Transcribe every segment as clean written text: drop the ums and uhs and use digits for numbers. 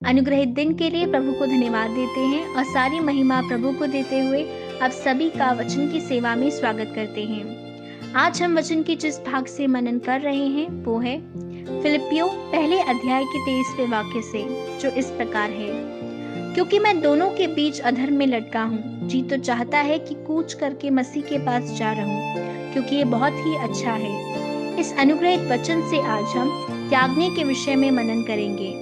अनुग्रहित दिन के लिए प्रभु को धन्यवाद देते हैं और सारी महिमा प्रभु को देते हुए आप सभी का वचन की सेवा में स्वागत करते हैं। आज हम वचन के जिस भाग से मनन कर रहे हैं वो है फिलिपियों पहले अध्याय के 23वें वाक्य से, जो इस प्रकार है। क्योंकि मैं दोनों के बीच अधर्म में लटका हूँ, जी तो चाहता है कि कूच करके मसीह के पास जा रहूं, क्योंकि ये बहुत ही अच्छा है। इस अनुग्रहित वचन से आज हम त्यागने के विषय में मनन करेंगे।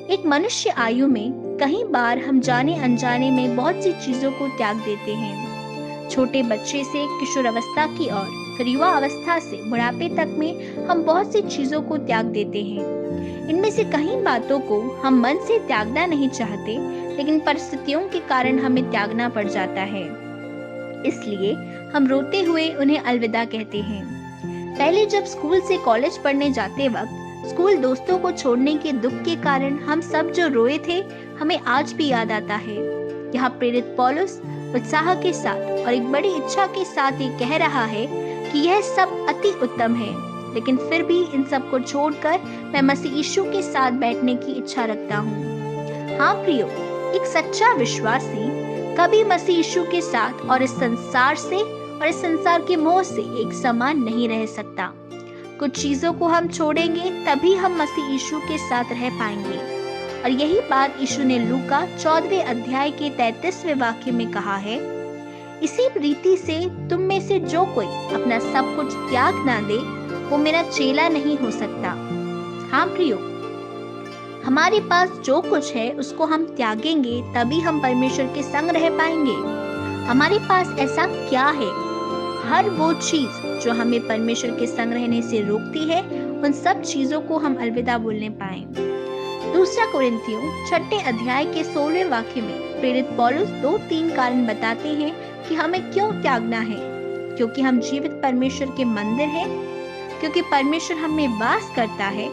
एक मनुष्य आयु में कई बार हम जाने अनजाने में बहुत सी चीजों को त्याग देते हैं। छोटे बच्चे से किशोर अवस्था की ओर, फिर युवा अवस्था से बुढ़ापे तक में हम बहुत सी चीजों को त्याग देते हैं। इनमें से कई बातों को हम मन से त्यागना नहीं चाहते, लेकिन परिस्थितियों के कारण हमें त्यागना पड़ जाता है। इसलिए हम रोते हुए उन्हें अलविदा कहते हैं। पहले जब स्कूल से कॉलेज पढ़ने जाते वक्त स्कूल दोस्तों को छोड़ने के दुख के कारण हम सब जो रोए थे, हमें आज भी याद आता है। यहाँ प्रेरित पौलुस उत्साह के साथ और एक बड़ी इच्छा के साथ ये कह रहा है कि यह सब अति उत्तम है, लेकिन फिर भी इन सब को छोड़कर मैं मसीह यीशु के साथ बैठने की इच्छा रखता हूँ। हाँ प्रियो, एक सच्चा विश्वासी कभी मसीह यीशु के साथ और इस संसार से और इस संसार के मोह से एक समान नहीं रह सकता। कुछ चीजों को हम छोड़ेंगे तभी हम मसीह यीशु के साथ रह पाएंगे। और यही बात यीशु ने लूका 14वें अध्याय के 33वें वाक्य में कहा है। इसी रीति से तुम में से जो कोई अपना सब कुछ त्याग ना दे, वो मेरा चेला नहीं हो सकता। हाँ प्रियो, हमारे पास जो कुछ है उसको हम त्यागेंगे तभी हम परमेश्वर के संग रह पाएंगे। हमारे पास ऐसा क्या है? हर वो चीज जो हमें परमेश्वर के संग रहने से रोकती है, उन सब चीजों को हम अलविदा बोलने पाए। दूसरा कोरिन्थियों 6 अध्याय के 16वें वाक्य में प्रेरित पौलुस 2-3 कारण बताते हैं कि हमें क्यों त्यागना है। क्योंकि हम जीवित परमेश्वर के मंदिर हैं, क्योंकि परमेश्वर हमें वास करता है,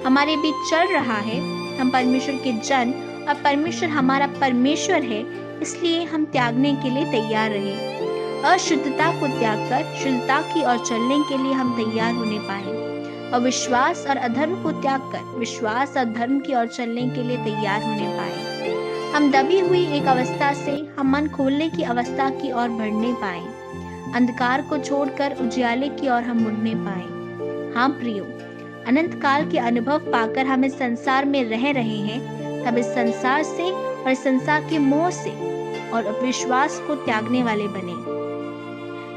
हमारे बीच चल रहा है, हम परमेश्वर के जन और परमेश्वर हमारा परमेश्वर है, इसलिए हम त्यागने के लिए तैयार रहे। अशुद्धता को त्याग कर शुद्धता की ओर चलने के लिए हम तैयार होने पाए, और विश्वास और अधर्म को त्याग कर विश्वास और धर्म की ओर चलने के लिए तैयार होने पाए। हम दबी हुई एक अवस्था से हम मन खोलने की अवस्था की ओर बढ़ने पाए, अंधकार को छोड़कर उजियाले की ओर हम मुड़ने पाए। हाँ प्रियो, अनंत काल के अनुभव पाकर हम इस संसार में रह रहे हैं, तब इस संसार से और इस संसार के मोह से और विश्वास को त्यागने वाले बने।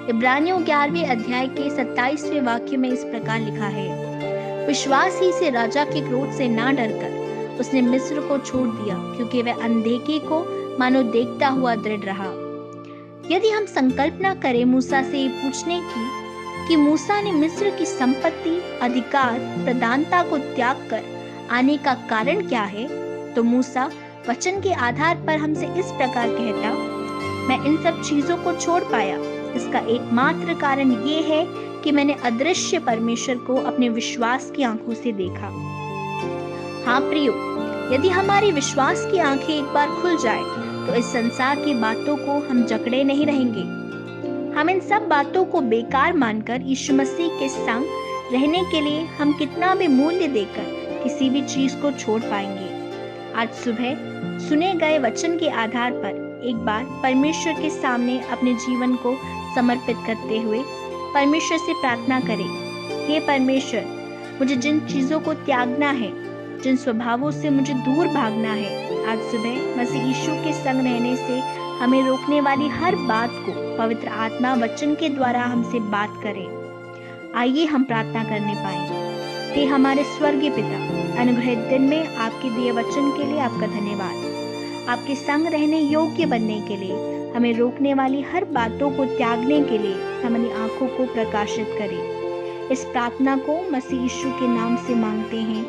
इब्रानियों 11वें अध्याय के 27वें वाक्य में इस प्रकार लिखा है। विश्वास ही से राजा के क्रोध से ना डरकर उसने मिस्र को छोड़ दिया, क्योंकि वह अनदेखे को मानो देखता हुआ दृढ़ रहा। यदि हम संकल्प न करें मूसा से ये पूछने की कि मूसा ने मिस्र की संपत्ति, अधिकार, प्रधानता को त्याग कर आने का कारण क्या है, तो मूसा वचन के आधार पर हमसे इस प्रकार कहता, मैं इन सब चीजों को छोड़ पाया, इसका एकमात्र कारण ये है कि मैंने अदृश्य परमेश्वर को अपने विश्वास की आंखों से देखा। हाँ प्रियो, यदि हमारी विश्वास की आंखें एक बार खुल जाए तो इस संसार की बातों को हम जकड़े नहीं रहेंगे। हम इन सब बातों को बेकार मानकर यीशु मसीह के संग रहने के लिए हम कितना भी मूल्य देकर किसी भी चीज को छोड़ पाएंगे। आज सुबह सुने गए वचन के आधार पर एक बार परमेश्वर के सामने अपने जीवन को समर्पित करते हुए परमेश्वर से प्रार्थना करें। हे परमेश्वर, मुझे जिन चीजों को त्यागना है, जिन स्वभावों से मुझे दूर भागना है, आज सुबह मसीह यीशु के संग रहने से हमें रोकने वाली हर बात को पवित्र आत्मा वचन के द्वारा हमसे बात करें। आइए हम प्रार्थना करने पाए। हे हमारे स्वर्गीय पिता, अनुग्रहित दिन में आपके दिए वचन के लिए आपका धन्यवाद। आपके संग रहने योग्य बनने के लिए हमें रोकने वाली हर बातों को त्यागने के लिए हमारी आंखों को प्रकाशित करें। इस प्रार्थना को मसीह यीशु के नाम से मांगते हैं,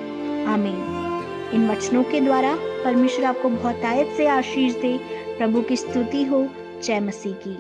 आमीन। इन वचनों के द्वारा परमेश्वर आपको बहुतायत से आशीष दे। प्रभु की स्तुति हो। जय मसीह की।